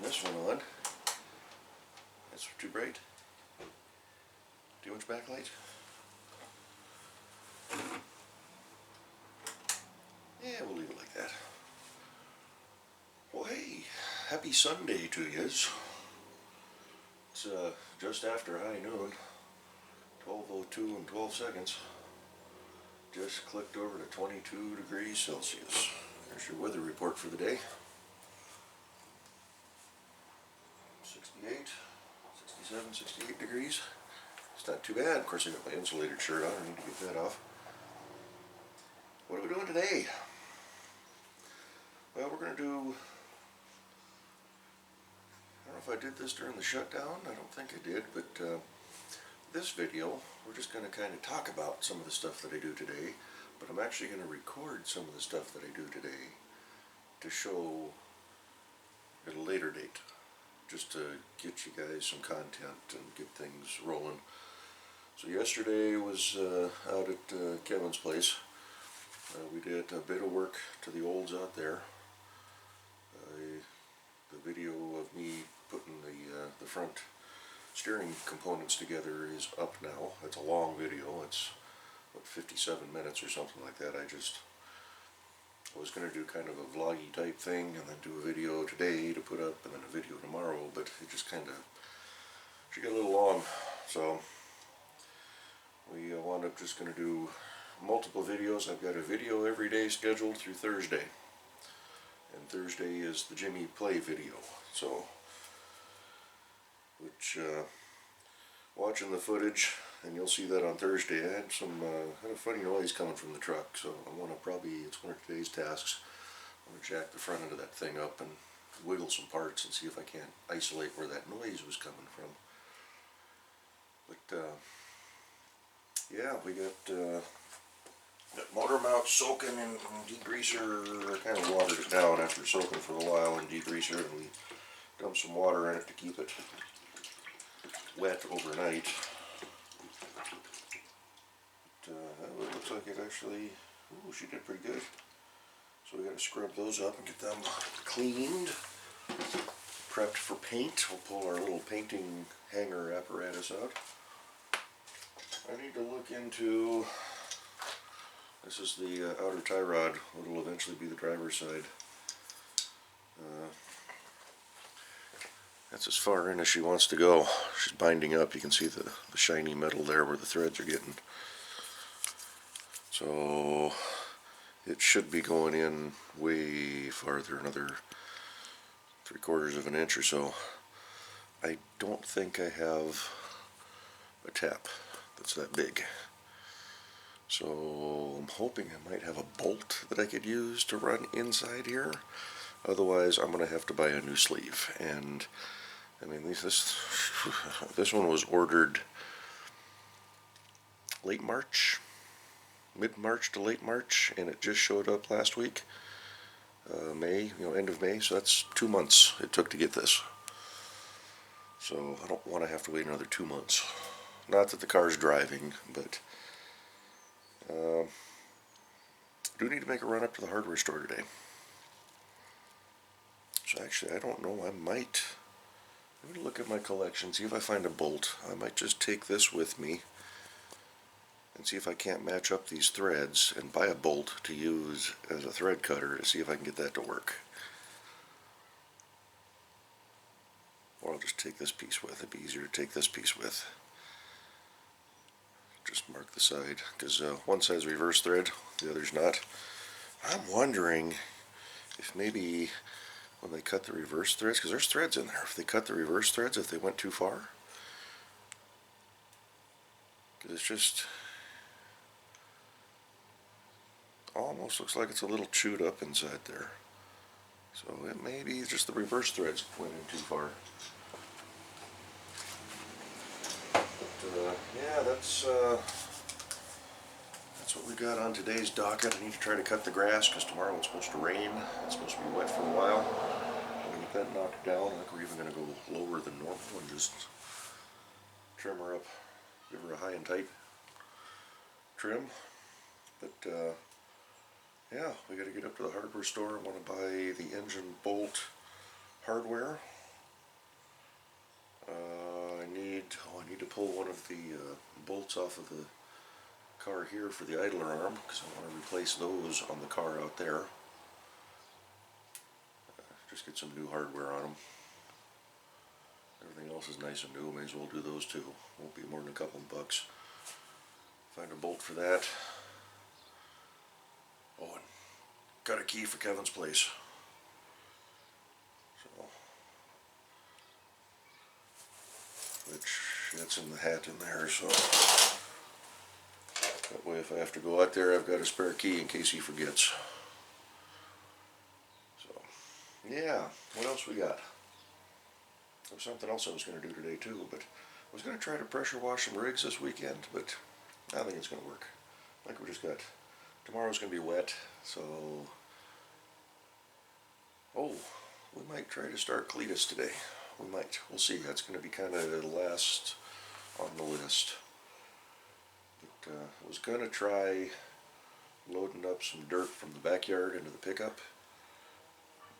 this one on. That's too bright. Too much backlight? Yeah, we'll leave it like that. Well, hey, happy Sunday to yous. It's just after high noon, 12:02 and 12 seconds. Just clicked over to 22 degrees Celsius. There's your weather report for the day. 68, 67, 68 degrees. It's not too bad. Of course, I got my insulated shirt on. I need to get that off. What are we doing today? Well, we're going to do... I don't know if I did this during the shutdown. I don't think I did, but this video, we're just going to kind of talk about some of the stuff that I do today, but I'm actually going to record some of the stuff that I do today to show at a later date, just to get you guys some content and get things rolling. So yesterday was out at Kevin's place. We did a bit of work to the olds out there. The video of me putting the front steering components together is up now. It's a long video. It's what, 57 minutes or something like that. I was going to do kind of a vloggy type thing and then do a video today to put up and then a video tomorrow, but it just kind of got a little long. So we wound up just going to do multiple videos. I've got a video every day scheduled through Thursday. And Thursday is the Jimmy Play video. So, which, watching the footage, and you'll see that on Thursday, I had had a funny noise coming from the truck, so I want to it's one of today's tasks. I'm going to jack the front end of that thing up and wiggle some parts and see if I can't isolate where that noise was coming from. But, yeah, we got motor mount soaking in degreaser. I kind of watered it down after soaking for a while in degreaser, and we dumped some water in it to keep it wet overnight. But, it looks like it actually, ooh, she did pretty good. So we got to scrub those up and get them cleaned, prepped for paint. We'll pull our little painting hanger apparatus out. I need to look into... This is the outer tie rod, what will eventually be the driver's side. That's as far in as she wants to go. She's binding up. You can see the shiny metal there where the threads are getting. So it should be going in way farther, another 3/4 of an inch or so. I don't think I have a tap that's that big. So I'm hoping I might have a bolt that I could use to run inside here. Otherwise, I'm going to have to buy a new sleeve. And I mean, this one was ordered late March, mid-March to late March, and it just showed up last week, May, end of May. So that's 2 months it took to get this. So I don't want to have to wait another 2 months. Not that the car's driving, but. Do need to make a run up to the hardware store today. So actually, I don't know, I'm going to look at my collection, see if I find a bolt. I might just take this with me and see if I can't match up these threads and buy a bolt to use as a thread cutter to see if I can get that to work. Or I'll just take this piece with. It'd be easier to take this piece with. Just mark the side, because one side's reverse thread, the other's not. I'm wondering if maybe when they cut the reverse threads, because there's threads in there, if they cut the reverse threads, if they went too far. Because it's just almost looks like it's a little chewed up inside there. So it may be just the reverse threads went in too far. Yeah, that's what we got on today's docket. I need to try to cut the grass because tomorrow it's supposed to rain. It's supposed to be wet for a while. I'm going to get that knocked down. I think we're even going to go lower than normal and just trim her up, give her a high and tight trim. But yeah, we got to get up to the hardware store. I want to buy the engine bolt hardware. I need to pull one of the bolts off of the car here for the idler arm, because I want to replace those on the car out there. Just get some new hardware on them. Everything else is nice and new, may as well do those too. Won't be more than a couple of bucks. Find a bolt for that. Oh, and got a key for Kevin's place. So, which that's in the hat in there, so that way if I have to go out there, I've got a spare key in case he forgets. So, yeah, what else we got? There was something else I was going to do today too, but I was going to try to pressure wash some rigs this weekend, but I don't think it's going to work. I think we just got, tomorrow's going to be wet, so, oh, we might try to start Cletus today. We might. We'll see. That's going to be kind of the last on the list. But I was going to try loading up some dirt from the backyard into the pickup.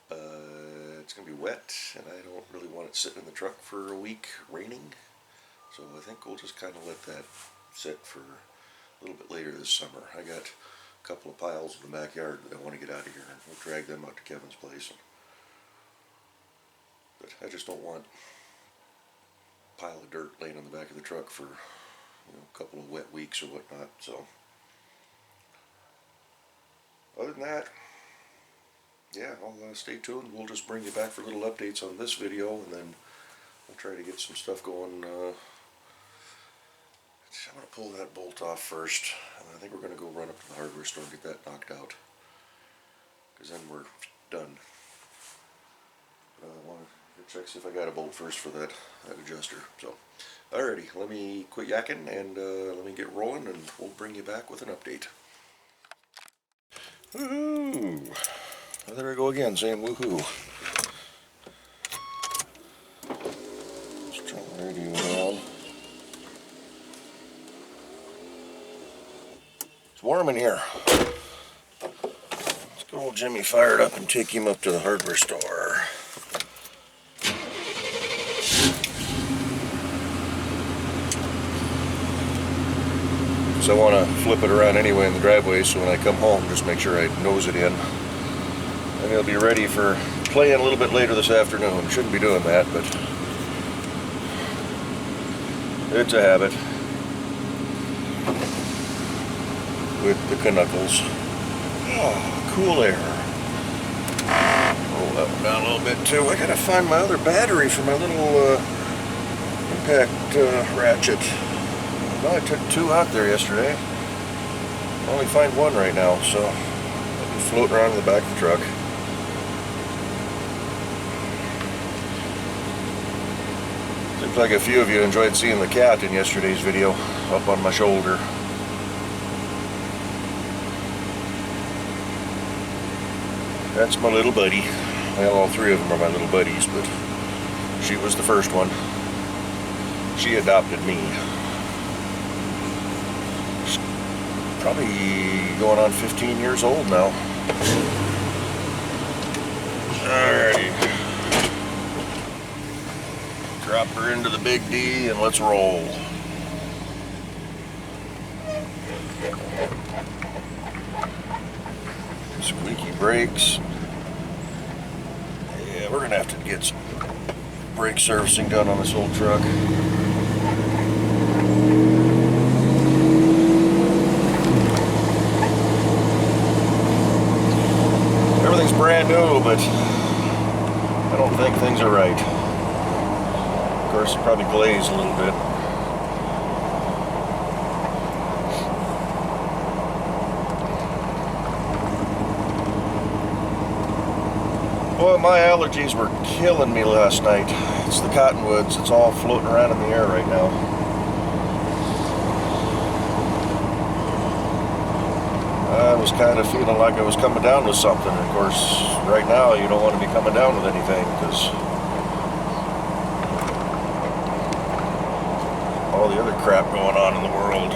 It's going to be wet, and I don't really want it sitting in the truck for a week raining. So I think we'll just kind of let that sit for a little bit later this summer. I got a couple of piles in the backyard that I want to get out of here, and we'll drag them out to Kevin's place. But I just don't want a pile of dirt laying on the back of the truck for, a couple of wet weeks or whatnot. So other than that, yeah, I'll stay tuned. We'll just bring you back for little updates on this video, and then we'll try to get some stuff going. I'm going to pull that bolt off first, and I think we're going to go run up to the hardware store and get that knocked out, because then we're done. I want to check, see if I got a bolt first for that adjuster. So, alrighty, let me quit yakking and let me get rolling, and we'll bring you back with an update. Woohoo! Well, there I go again, saying woohoo. Let's turn the radio on. It's warm in here. Let's get old Jimmy fired up and take him up to the hardware store. So I want to flip it around anyway in the driveway, so when I come home, just make sure I nose it in. And it'll be ready for playing a little bit later this afternoon. Shouldn't be doing that, but it's a habit with the Knuckles. Oh, cool air. Roll that one down a little bit too. I gotta find my other battery for my little impact ratchet. Well, I took two out there yesterday. I only find one right now, so I'll be floating around in the back of the truck. Seems like a few of you enjoyed seeing the cat in yesterday's video, up on my shoulder. That's my little buddy. Well, all three of them are my little buddies, but she was the first one. She adopted me. Probably going on 15 years old now. Alrighty. Drop her into the Big D and let's roll. Squeaky brakes. Yeah, we're gonna have to get some brake servicing done on this old truck. Everything's brand new, but I don't think things are right. Of course, probably glazed a little bit. Boy, my allergies were killing me last night. It's the cottonwoods. It's all floating around in the air right now. I was kind of feeling like I was coming down with something. Of course, right now you don't want to be coming down with anything because all the other crap going on in the world.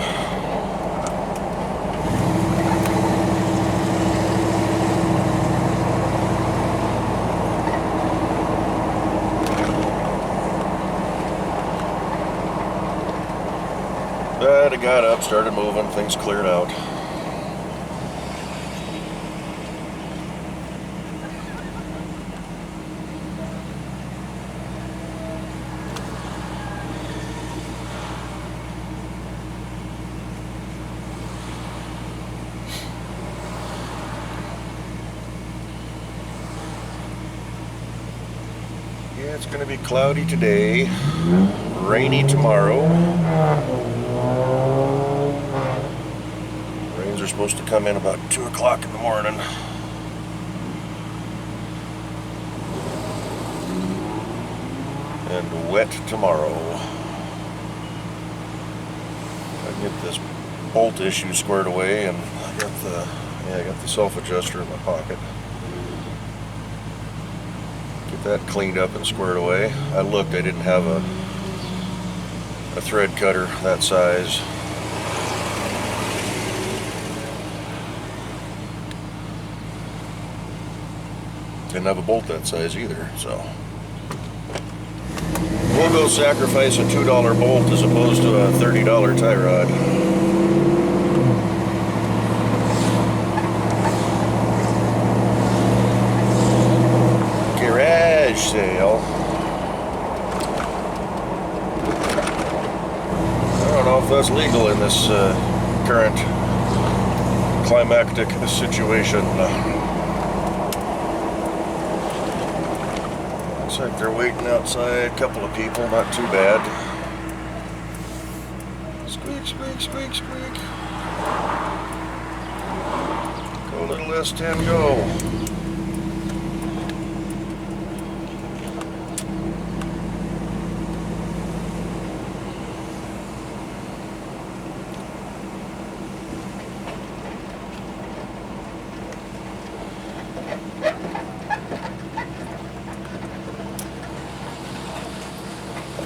Alright, I got up, started moving, things cleared out. Yeah, it's going to be cloudy today, rainy tomorrow. Rains are supposed to come in about 2 o'clock in the morning. And wet tomorrow. I can get this bolt issue squared away, and I got the self-adjuster in my pocket. Get that cleaned up and squared away. I looked, I didn't have a thread cutter that size. Didn't have a bolt that size either, so we'll go sacrifice a $2 bolt as opposed to a $30 tie rod. Garage sale. I don't know if that's legal in this current climactic situation. Looks like they're waiting outside, a couple of people, not too bad. Squeak, squeak, squeak, squeak. Go little S10, go.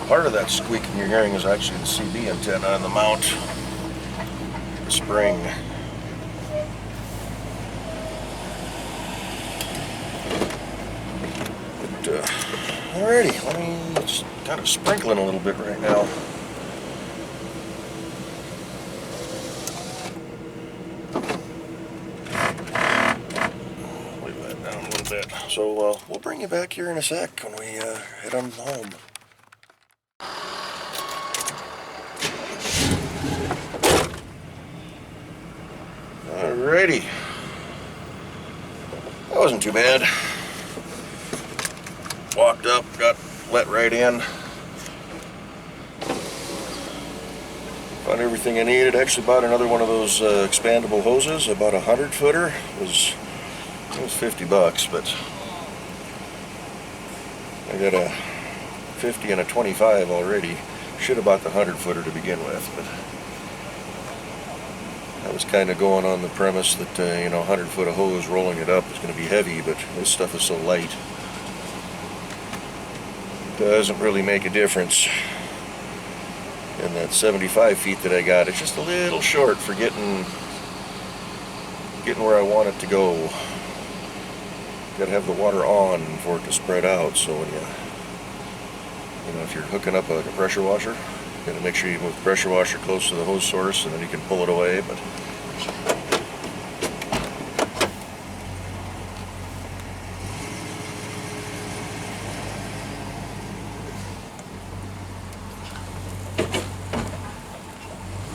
Part of that squeaking you're hearing is actually the CB antenna on the mount, the spring. But, alrighty, let me just kind of sprinkling a little bit right now. Leave that down a little bit. So we'll bring you back here in a sec when we head on home. Alrighty. That wasn't too bad. Walked up, got let right in. Found everything I needed. Actually bought another one of those expandable hoses, about 100-footer. It was $50, but I got a 50 and a 25 already. Should have bought the 100-footer to begin with, but I was kind of going on the premise that, 100-foot of hose, rolling it up is going to be heavy, but this stuff is so light. It doesn't really make a difference. And that 75 feet that I got, it's just a little short for getting where I want it to go. Got to have the water on for it to spread out, so when if you're hooking up like a pressure washer, you got to make sure you move the pressure washer close to the hose source, and then you can pull it away. But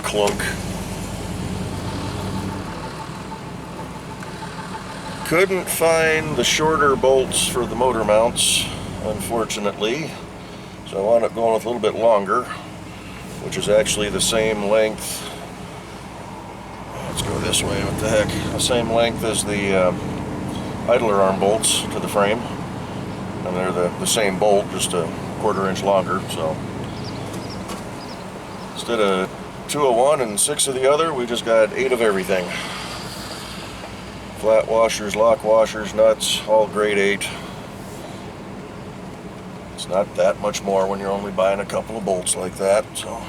clunk. Couldn't find the shorter bolts for the motor mounts, unfortunately. So I wound up going with a little bit longer, which is actually the same length. Let's go this way, what the heck. The same length as the idler arm bolts to the frame. And they're the same bolt, just a 1/4 inch longer. So instead of 2 of one and 6 of the other, we just got 8 of everything. Flat washers, lock washers, nuts, all grade 8. It's not that much more when you're only buying a couple of bolts like that, so.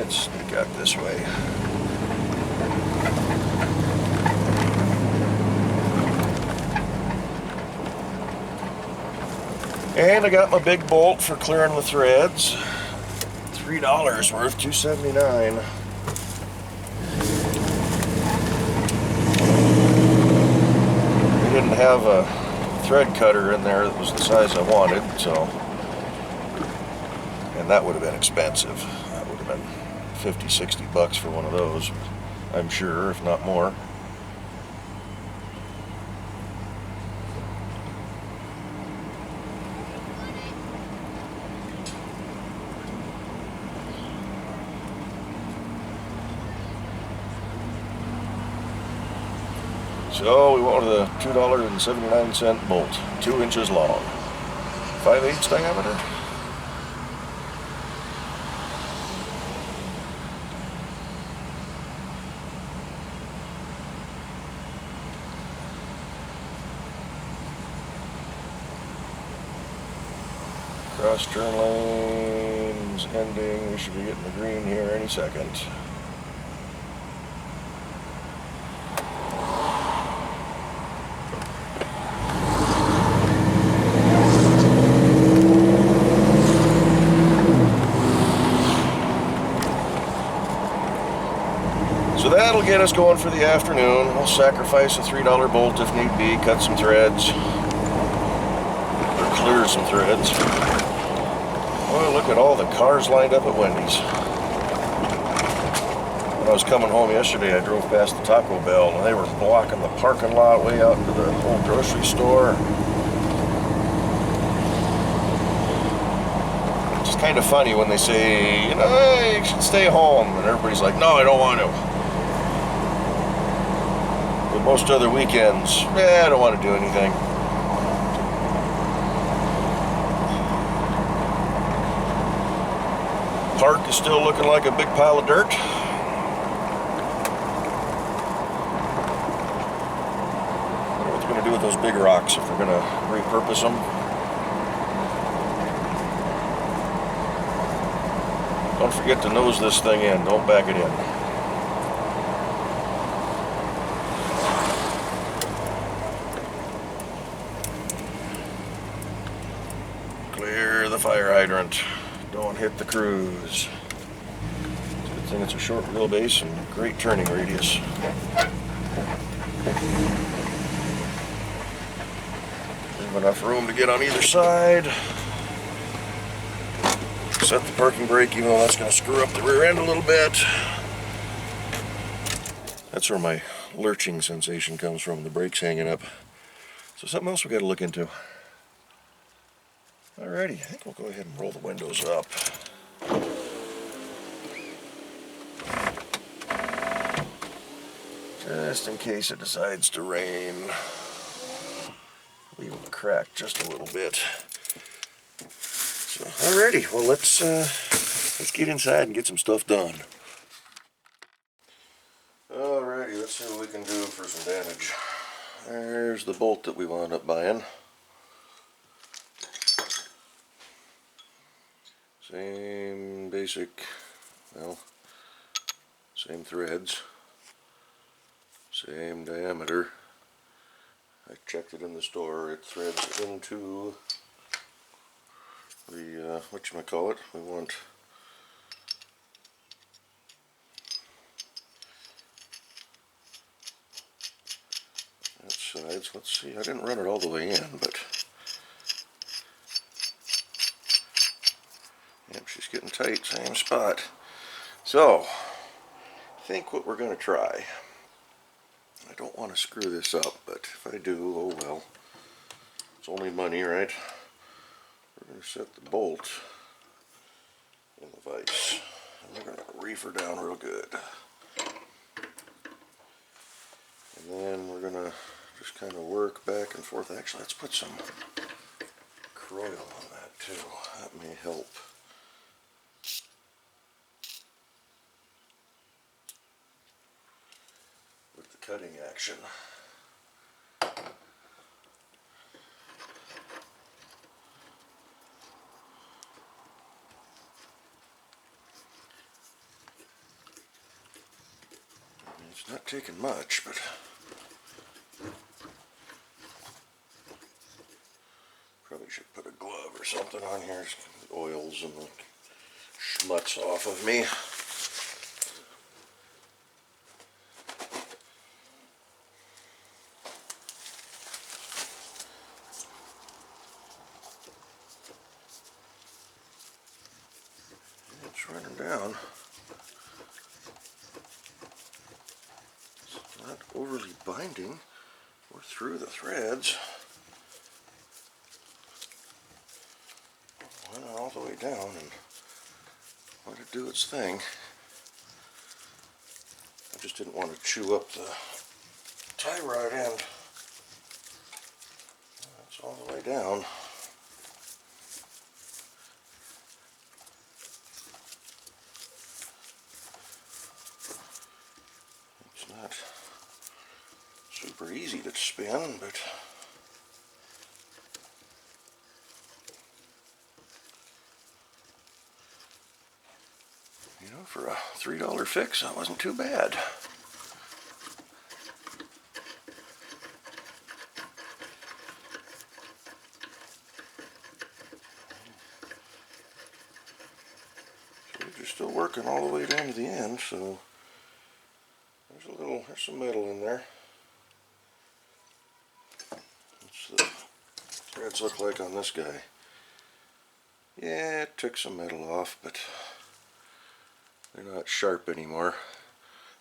Let's sneak out this way. And I got my big bolt for clearing the threads. $3 worth, $2.79. They didn't have a thread cutter in there that was the size I wanted, so, and that would have been expensive. That would have been 50, 60 bucks for one of those, I'm sure, if not more. So we wanted a $2.79 bolt, 2 inches long, 5/8 diameter. Cross turn lanes ending. We should be getting the green here any second. So that'll get us going for the afternoon. We'll sacrifice a $3 bolt if need be, cut some threads, or clear some threads. Boy, look at all the cars lined up at Wendy's. When I was coming home yesterday, I drove past the Taco Bell, and they were blocking the parking lot way out into the old grocery store. It's kind of funny when they say, you know, hey, you should stay home, and everybody's like, no, I don't want to. But most other weekends, I don't want to do anything. Park is still looking like a big pile of dirt. I wonder what they're going to do with those big rocks, if they're going to repurpose them. Don't forget to nose this thing in, don't back it in. Clear the fire hydrant. Don't hit the cruise. It's a good thing it's a short wheelbase and great turning radius. Leave enough room to get on either side. Set the parking brake, even though that's going to screw up the rear end a little bit. That's where my lurching sensation comes from, the brakes hanging up. So something else we got to look into. Alrighty, I think we'll go ahead and roll the windows up. Just in case it decides to rain. Leave them cracked just a little bit. So, alrighty, well let's get inside and get some stuff done. Alrighty, let's see what we can do for some damage. There's the bolt that we wound up buying. Same basic, well, same threads, same diameter. I checked it in the store. It threads into the, whatchamacallit, we want that sides. Let's see, I didn't run it all the way in, but yep, she's getting tight, same spot. So, I think what we're going to try, I don't want to screw this up, but if I do, oh well. It's only money, right? We're going to set the bolt in the vise. And we're going to reef her down real good. And then we're going to just kind of work back and forth. Actually, let's put some Kroil on that too. That may help. With the cutting action. It's not taking much, but probably should put a glove something on here. Just get the oils and the schmutz off of me. It's running down. It's not overly binding or through the threads. Went all the way down and let it do its thing. I just didn't want to chew up the tie rod end. That's all the way down. It's not super easy to spin, but you know, for a $3 fix, that wasn't too bad. So you're still working all the way down to the end, so there's some metal in there. What's the threads look like on this guy? Yeah, it took some metal off, but they're not sharp anymore.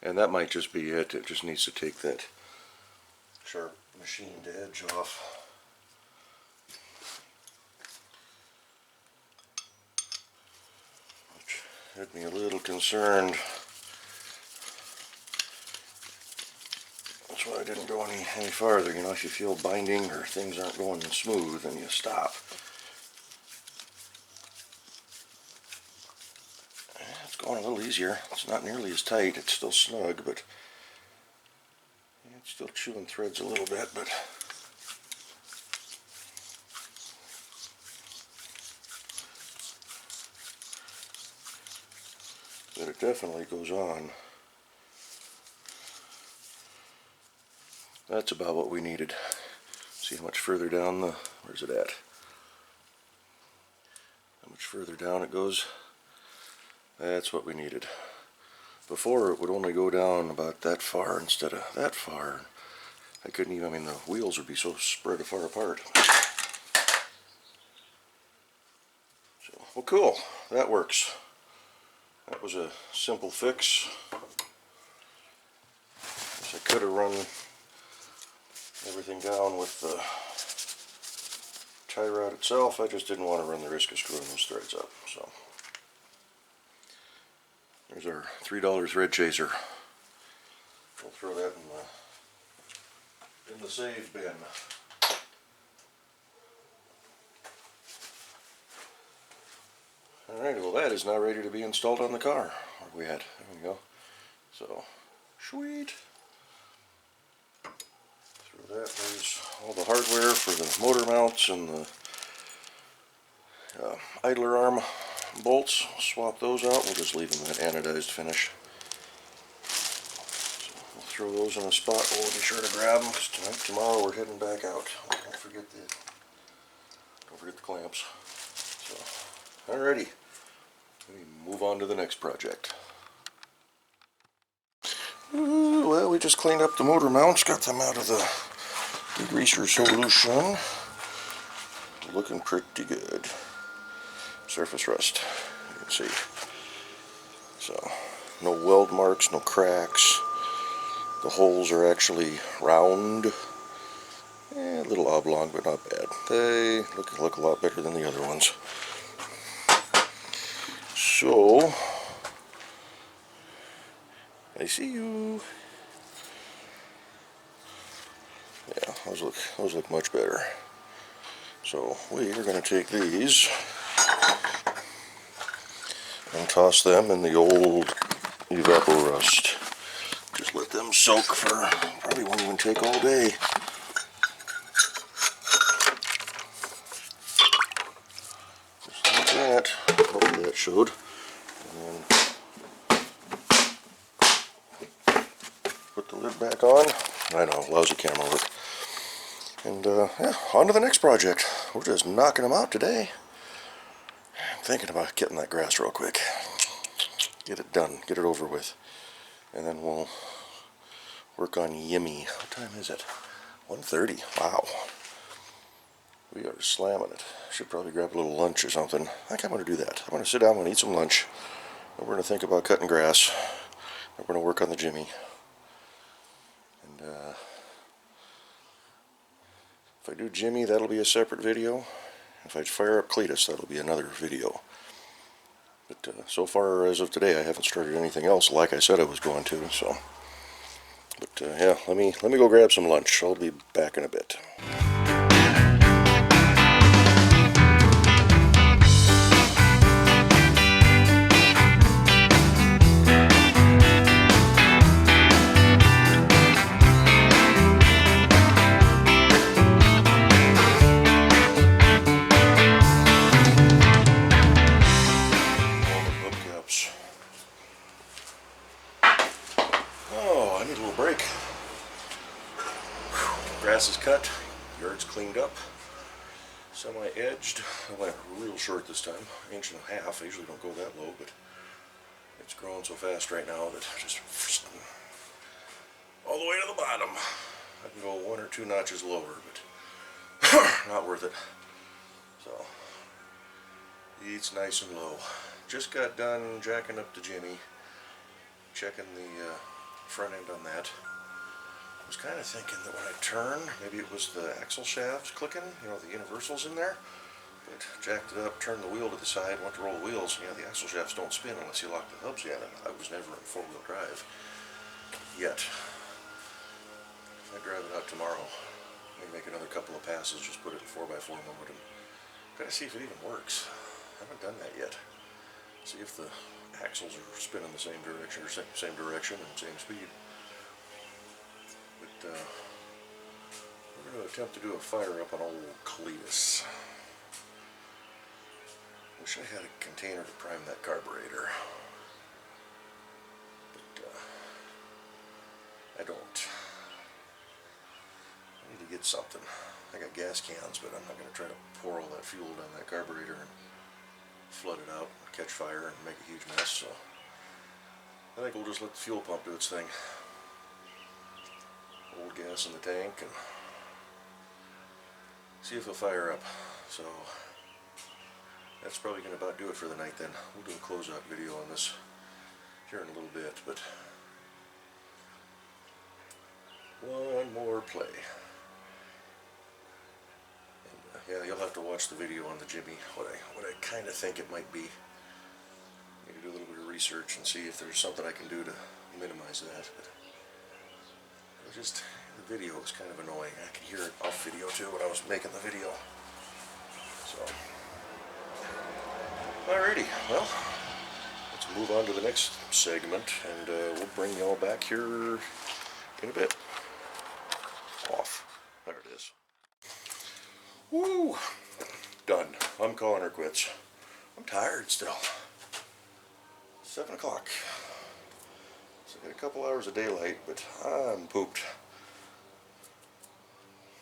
And that might just be it. It just needs to take that sharp machined edge off. Which had me a little concerned. That's why I didn't go any farther. You know, if you feel binding or things aren't going smooth, then you stop. It's going a little easier. It's not nearly as tight. It's still snug, but it's still chewing threads a little bit, but it definitely goes on. That's about what we needed. See how much further down where's it at? How much further down it goes? That's what we needed. Before it would only go down about that far instead of that far. I couldn't even, I mean, the wheels would be so spread far apart. So, well, cool. That works. That was a simple fix. Guess I could have run everything down with the tie rod itself. I just didn't want to run the risk of screwing those threads up. So there's our $3 thread chaser. We'll throw that in the save bin. Alright, well that is now ready to be installed on the car. Where are we at? There we go. So, sweet. Through that, there's all the hardware for the motor mounts and the idler arm bolts. Swap those out. We'll just leave them that anodized finish. So we'll throw those in a spot. We'll be sure to grab them because tomorrow we're heading back out. Don't forget the clamps. So, alrighty. Let me move on to the next project. Well, we just cleaned up the motor mounts, got them out of the degreaser solution. Looking pretty good. Surface rust, you can see. So, no weld marks, no cracks. The holes are actually round. A little oblong, but not bad. They look a lot better than the other ones. So, I see you. Yeah, those look much better. So we are going to take these and toss them in the old Evapo-Rust. Just let them soak for, probably won't even take all day. Just like that. Hopefully that showed. And then put the lid back on. I know, lousy camera work. And yeah, on to the next project. We're just knocking them out today. thinking about getting that grass real quick. Get it done, get it over with. And then we'll work on Yimmy. What time is it? 1:30. Wow. We are slamming it. Should probably grab a little lunch or something. I think I'm going to do that. I'm going to sit down, I'm going to eat some lunch. And we're going to think about cutting grass. And we're going to work on the Jimmy. And if I do Jimmy, that'll be a separate video. If I fire up Cletus, that'll be another video. But so far, as of today, I haven't started anything else like I said I was going to. So, but yeah, let me go grab some lunch. I'll be back in a bit. Oh, I need a little break. Grass is cut, yard's cleaned up, semi-edged. I went real short this time, 1.5 inches. I usually don't go that low, but it's growing so fast right now that just all the way to the bottom. I can go 1 or 2 notches lower, but not worth it. So, it's nice and low. Just got done jacking up the Jimmy, checking the front end on that. I was kind of thinking that when I turned, maybe it was the axle shafts clicking, you know, the universals in there. But jacked it up, turned the wheel to the side, went to roll the wheels, and yeah, the axle shafts don't spin unless you lock the hubs in, and I was never in 4-wheel drive yet. If I drive it out tomorrow, maybe make another couple of passes, just put it in 4x4 mode and gotta see if it even works. I haven't done that yet. See if the axles are spinning the same direction or same direction and same speed. But we're going to attempt to do a fire up on old Cletus. Wish I had a container to prime that carburetor, but I don't. I need to get something. I got gas cans, but I'm not going to try to pour all that fuel down that carburetor and flood it out, catch fire, and make a huge mess. So I think we'll just let the fuel pump do its thing. Old gas in the tank and see if it'll fire up. So that's probably going to about do it for the night then. We'll do a closeout video on this here in a little bit, but one more play. And yeah, you'll have to watch the video on the Jimmy, what I kind of think it might be. Maybe do a little bit of research and see if there's something I can do to minimize that. But just the video was kind of annoying. I could hear it off video too when I was making the video. So, alrighty, well, let's move on to the next segment, and we'll bring y'all back here in a bit. Off. There it is. Woo! Done. I'm calling her quits. I'm tired still. 7 o'clock. So I got a couple hours of daylight, but I'm pooped.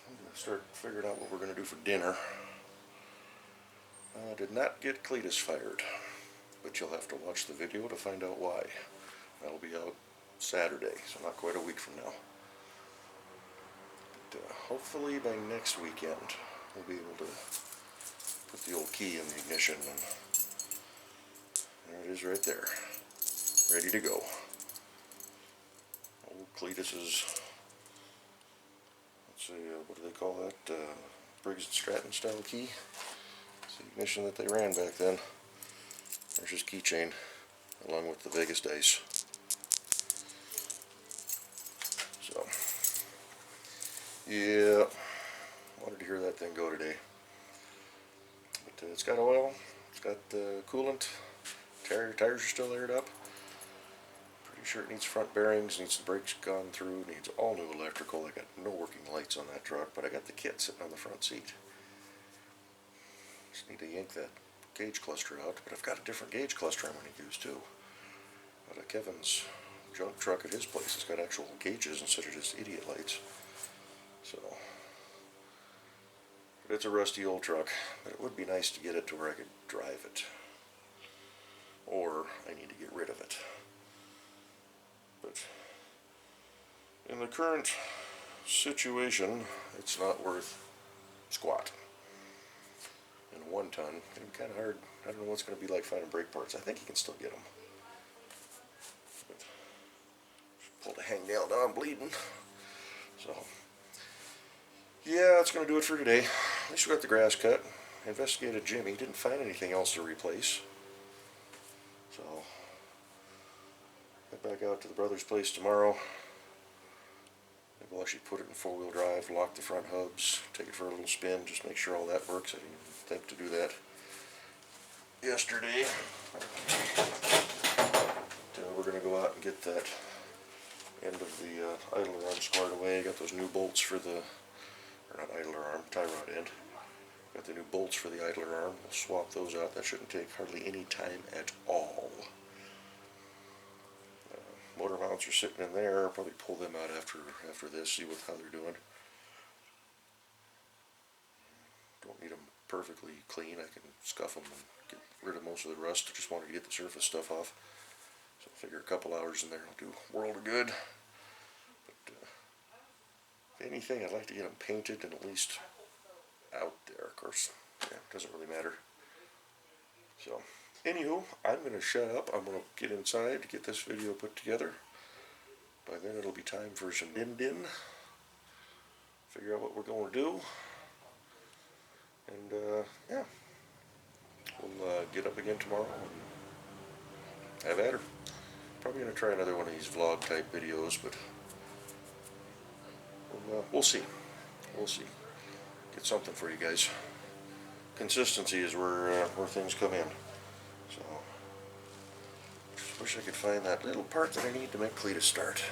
I'm going to start figuring out what we're going to do for dinner. I did not get Cletus fired, but you'll have to watch the video to find out why. That'll be out Saturday, so not quite a week from now. But hopefully by next weekend we'll be able to put the old key in the ignition, and there it is right there, ready to go. Old Cletus's, let's see, what do they call that? Briggs & Stratton style key. It's the ignition that they ran back then. There's his keychain, along with the Vegas dice. So, yeah, wanted to hear that thing go today. But it's got oil, it's got coolant, tires are still aired up. Pretty sure it needs front bearings, needs the brakes gone through, needs all new electrical. I got no working lights on that truck, but I got the kit sitting on the front seat. Just need to yank that gauge cluster out, but I've got a different gauge cluster I'm going to use too. But Kevin's junk truck at his place has got actual gauges instead of just idiot lights. So, but it's a rusty old truck, but it would be nice to get it to where I could drive it. or I need to get rid of it. But in the current situation, it's not worth squat. And 1 ton, it'd be kind of hard. I don't know what's going to be like finding brake parts. I think you can still get them. But pulled the hang nail down, bleeding. So, yeah, that's going to do it for today. At least we got the grass cut. Investigated Jimmy, didn't find anything else to replace. So, head back out to the brother's place tomorrow. Maybe we'll actually put it in 4-wheel drive, lock the front hubs, take it for a little spin, just make sure all that works. I didn't think to do that yesterday. We're going to go out and get that end of the idler arm squared away. Got those new bolts for the, or not idler arm, tie rod end. Got the new bolts for the idler arm. We'll swap those out. That shouldn't take hardly any time at all. Motor mounts are sitting in there. I'll probably pull them out after this, see how they're doing. Don't need them perfectly clean. I can scuff them and get rid of most of the rust. I just wanted to get the surface stuff off. So I figure a couple hours in there will do a world of good. But if anything, I'd like to get them painted and at least out there. Of course, yeah, it doesn't really matter. So, anywho, I'm going to shut up. I'm going to get inside to get this video put together. By then it'll be time for some din-din. Figure out what we're going to do. And, yeah. We'll get up again tomorrow and have at her. Probably going to try another one of these vlog type videos, but we'll see. We'll see. Get something for you guys. Consistency is where things come in. So, just wish I could find that little part that I need to make Cletus start.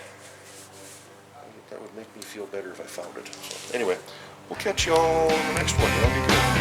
That would make me feel better if I found it. So, anyway, we'll catch y'all in the next one. Y'all be good.